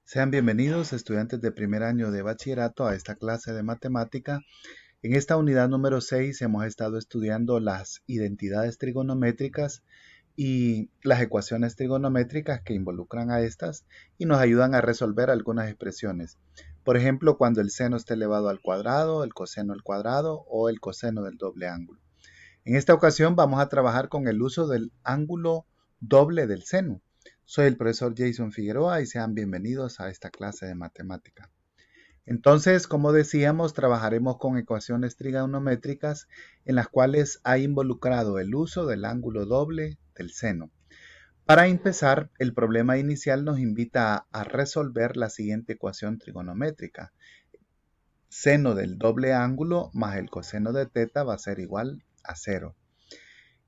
Sean bienvenidos, estudiantes de primer año de bachillerato, a esta clase de matemática. En esta unidad número 6 hemos estado estudiando las identidades trigonométricas y las ecuaciones trigonométricas que involucran a estas y nos ayudan a resolver algunas expresiones. Por ejemplo, cuando el seno está elevado al cuadrado, el coseno al cuadrado o el coseno del doble ángulo. En esta ocasión vamos a trabajar con el uso del ángulo doble del seno. Soy el profesor Jason Figueroa y sean bienvenidos a esta clase de matemática. Entonces, como decíamos, trabajaremos con ecuaciones trigonométricas en las cuales ha involucrado el uso del ángulo doble del seno. Para empezar, el problema inicial nos invita a resolver la siguiente ecuación trigonométrica. Seno del doble ángulo más el coseno de teta va a ser igual a 0.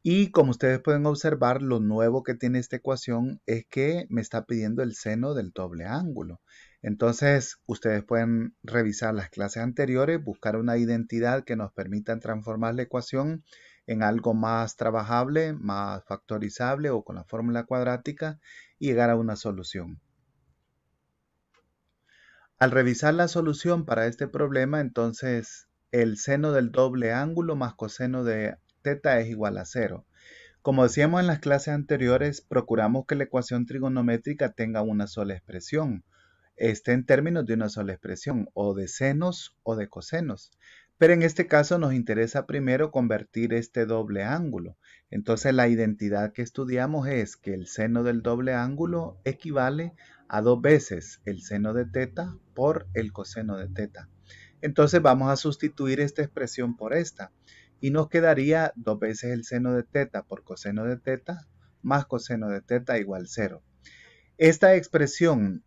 Y como ustedes pueden observar, lo nuevo que tiene esta ecuación es que me está pidiendo el seno del doble ángulo. Entonces, ustedes pueden revisar las clases anteriores, buscar una identidad que nos permita transformar la ecuación en algo más trabajable, más factorizable o con la fórmula cuadrática y llegar a una solución. Al revisar la solución para este problema, entonces el seno del doble ángulo más coseno de teta es igual a 0. Como decíamos en las clases anteriores, procuramos que la ecuación trigonométrica tenga una sola expresión, esté en términos de una sola expresión, o de senos o de cosenos. Pero en este caso nos interesa primero convertir este doble ángulo. Entonces la identidad que estudiamos es que el seno del doble ángulo equivale a 2 veces el seno de teta por el coseno de teta. Entonces vamos a sustituir esta expresión por esta y nos quedaría 2 veces el seno de teta por coseno de teta más coseno de teta igual 0. Esta expresión,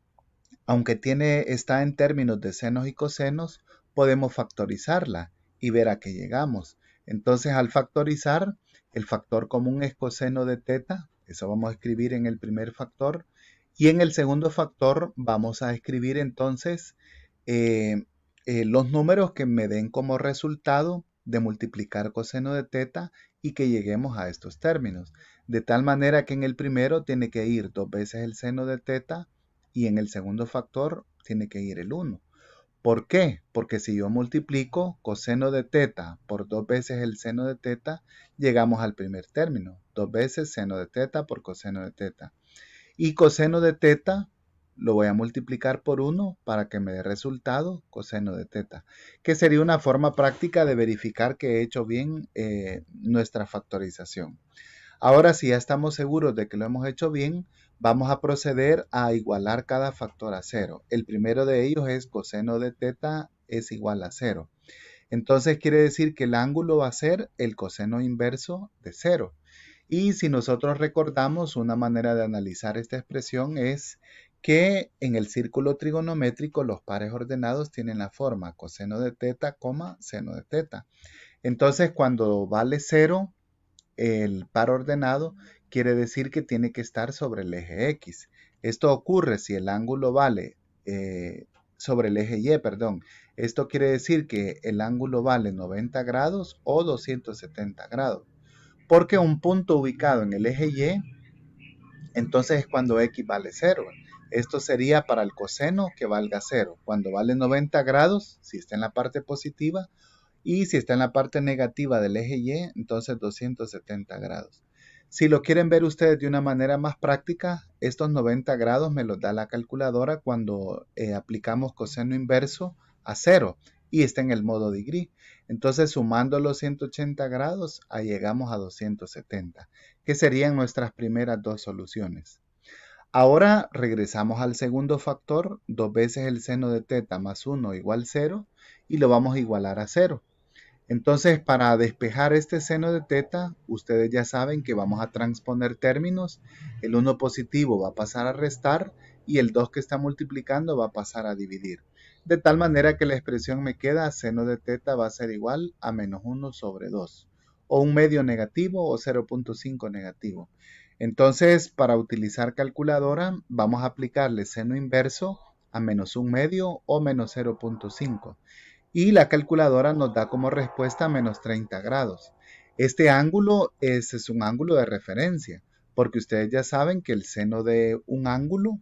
aunque está en términos de senos y cosenos, podemos factorizarla y ver a qué llegamos. Entonces, al factorizar, el factor común es coseno de teta, eso vamos a escribir en el primer factor, y en el segundo factor vamos a escribir entonces eh, los números que me den como resultado de multiplicar coseno de teta y que lleguemos a estos términos. De tal manera que en el primero tiene que ir 2 veces el seno de teta y en el segundo factor tiene que ir el 1. ¿Por qué? Porque si yo multiplico coseno de teta por 2 veces el seno de teta, llegamos al primer término. 2 veces seno de teta por coseno de teta. Y coseno de teta lo voy a multiplicar por 1 para que me dé resultado coseno de teta, que sería una forma práctica de verificar que he hecho bien nuestra factorización. Ahora, si ya estamos seguros de que lo hemos hecho bien, vamos a proceder a igualar cada factor a 0. El primero de ellos es coseno de teta es igual a 0. Entonces quiere decir que el ángulo va a ser el coseno inverso de 0. Y si nosotros recordamos, una manera de analizar esta expresión es que en el círculo trigonométrico los pares ordenados tienen la forma coseno de teta, seno de teta. Entonces cuando vale 0, el par ordenado quiere decir que tiene que estar sobre el eje X. Esto ocurre si el ángulo vale sobre el eje Y, perdón. Esto quiere decir que el ángulo vale 90 grados o 270 grados. Porque un punto ubicado en el eje Y, entonces es cuando X vale 0. Esto sería para el coseno que valga 0. Cuando vale 90 grados, si está en la parte positiva, y si está en la parte negativa del eje Y, entonces 270 grados. Si lo quieren ver ustedes de una manera más práctica, estos 90 grados me los da la calculadora cuando aplicamos coseno inverso a 0 y está en el modo degree. Entonces, sumando los 180 grados, ahí llegamos a 270, que serían nuestras primeras dos soluciones. Ahora regresamos al segundo factor, 2 veces el seno de teta más 1 igual 0, y lo vamos a igualar a 0. Entonces, para despejar este seno de teta, ustedes ya saben que vamos a transponer términos. El 1 positivo va a pasar a restar y el 2 que está multiplicando va a pasar a dividir. De tal manera que la expresión me queda seno de teta va a ser igual a menos 1 sobre 2. O un medio negativo o 0.5 negativo. Entonces, para utilizar calculadora, vamos a aplicarle seno inverso a menos un medio o menos 0.5 y la calculadora nos da como respuesta menos 30 grados. Este ángulo es un ángulo de referencia, porque ustedes ya saben que el seno de un ángulo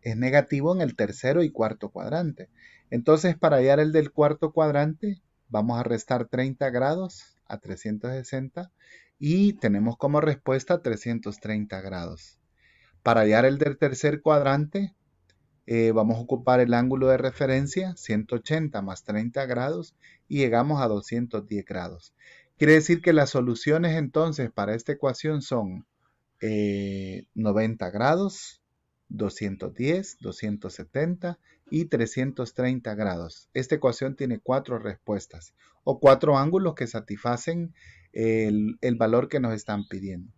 es negativo en el tercero y cuarto cuadrante. Entonces, para hallar el del cuarto cuadrante, vamos a restar 30 grados a 360 y tenemos como respuesta 330 grados. Para hallar el del tercer cuadrante, vamos a ocupar el ángulo de referencia, 180 más 30 grados, y llegamos a 210 grados. Quiere decir que las soluciones entonces para esta ecuación son 90 grados, 210, 270 y 330 grados. Esta ecuación tiene 4 respuestas o 4 ángulos que satisfacen el valor que nos están pidiendo.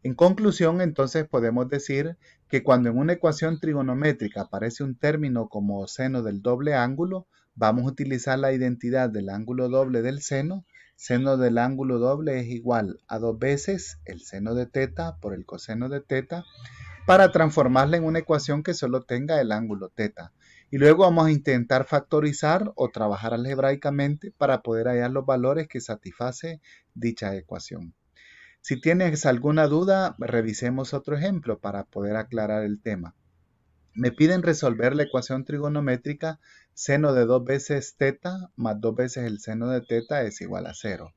En conclusión, entonces podemos decir que cuando en una ecuación trigonométrica aparece un término como seno del doble ángulo, vamos a utilizar la identidad del ángulo doble del seno. Seno del ángulo doble es igual a 2 veces el seno de teta por el coseno de teta para transformarla en una ecuación que solo tenga el ángulo teta. Y luego vamos a intentar factorizar o trabajar algebraicamente para poder hallar los valores que satisface dicha ecuación. Si tienes alguna duda, revisemos otro ejemplo para poder aclarar el tema. Me piden resolver la ecuación trigonométrica seno de 2 veces teta más 2 veces el seno de teta es igual a 0.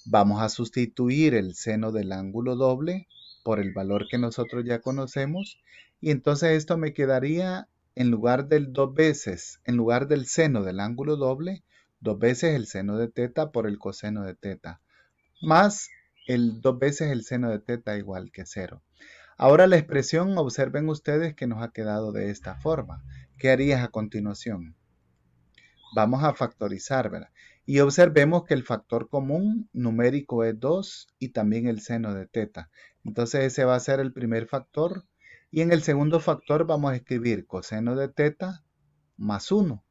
Vamos a sustituir el seno del ángulo doble por el valor que nosotros ya conocemos y entonces esto me quedaría en lugar del 2 veces, en lugar del seno del ángulo doble, 2 veces el seno de teta por el coseno de teta, más el 2 veces el seno de teta igual que 0. Ahora la expresión, observen ustedes que nos ha quedado de esta forma. ¿Qué harías a continuación? Vamos a factorizar, ¿verdad? Y observemos que el factor común numérico es 2 y también el seno de teta. Entonces ese va a ser el primer factor. Y en el segundo factor vamos a escribir coseno de teta más 1.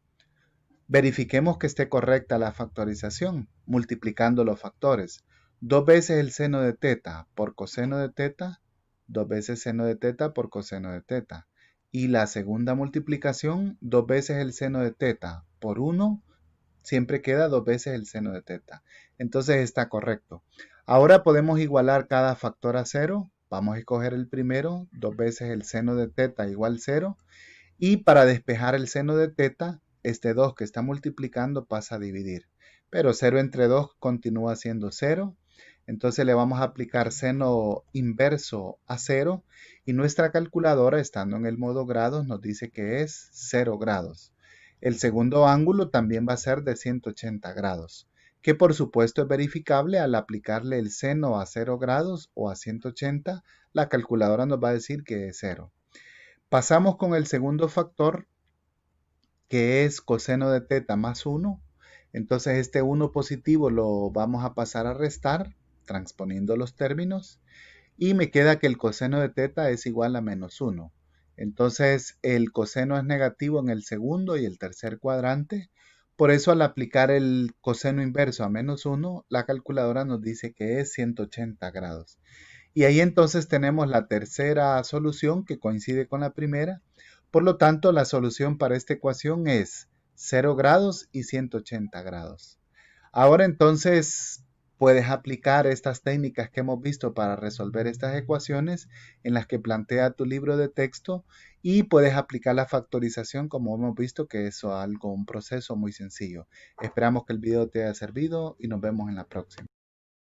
Verifiquemos que esté correcta la factorización, multiplicando los factores. 2 veces el seno de teta por coseno de teta, 2 veces seno de teta por coseno de teta. Y la segunda multiplicación, 2 veces el seno de teta por 1, siempre queda 2 veces el seno de teta. Entonces está correcto. Ahora podemos igualar cada factor a 0. Vamos a escoger el primero, 2 veces el seno de teta igual 0. Y para despejar el seno de teta, este 2 que está multiplicando pasa a dividir. Pero 0 entre 2 continúa siendo 0. Entonces le vamos a aplicar seno inverso a 0. Y nuestra calculadora, estando en el modo grados, nos dice que es 0 grados. El segundo ángulo también va a ser de 180 grados, que por supuesto es verificable al aplicarle el seno a 0 grados o a 180. La calculadora nos va a decir que es 0. Pasamos con el segundo factor, que es coseno de teta más 1. Entonces este 1 positivo lo vamos a pasar a restar, transponiendo los términos. Y me queda que el coseno de teta es igual a menos 1. Entonces el coseno es negativo en el segundo y el tercer cuadrante. Por eso al aplicar el coseno inverso a menos 1, la calculadora nos dice que es 180 grados. Y ahí entonces tenemos la tercera solución que coincide con la primera. Por lo tanto, la solución para esta ecuación es 0 grados y 180 grados. Ahora entonces puedes aplicar estas técnicas que hemos visto para resolver estas ecuaciones en las que plantea tu libro de texto y puedes aplicar la factorización como hemos visto que es un proceso muy sencillo. Esperamos que el video te haya servido y nos vemos en la próxima.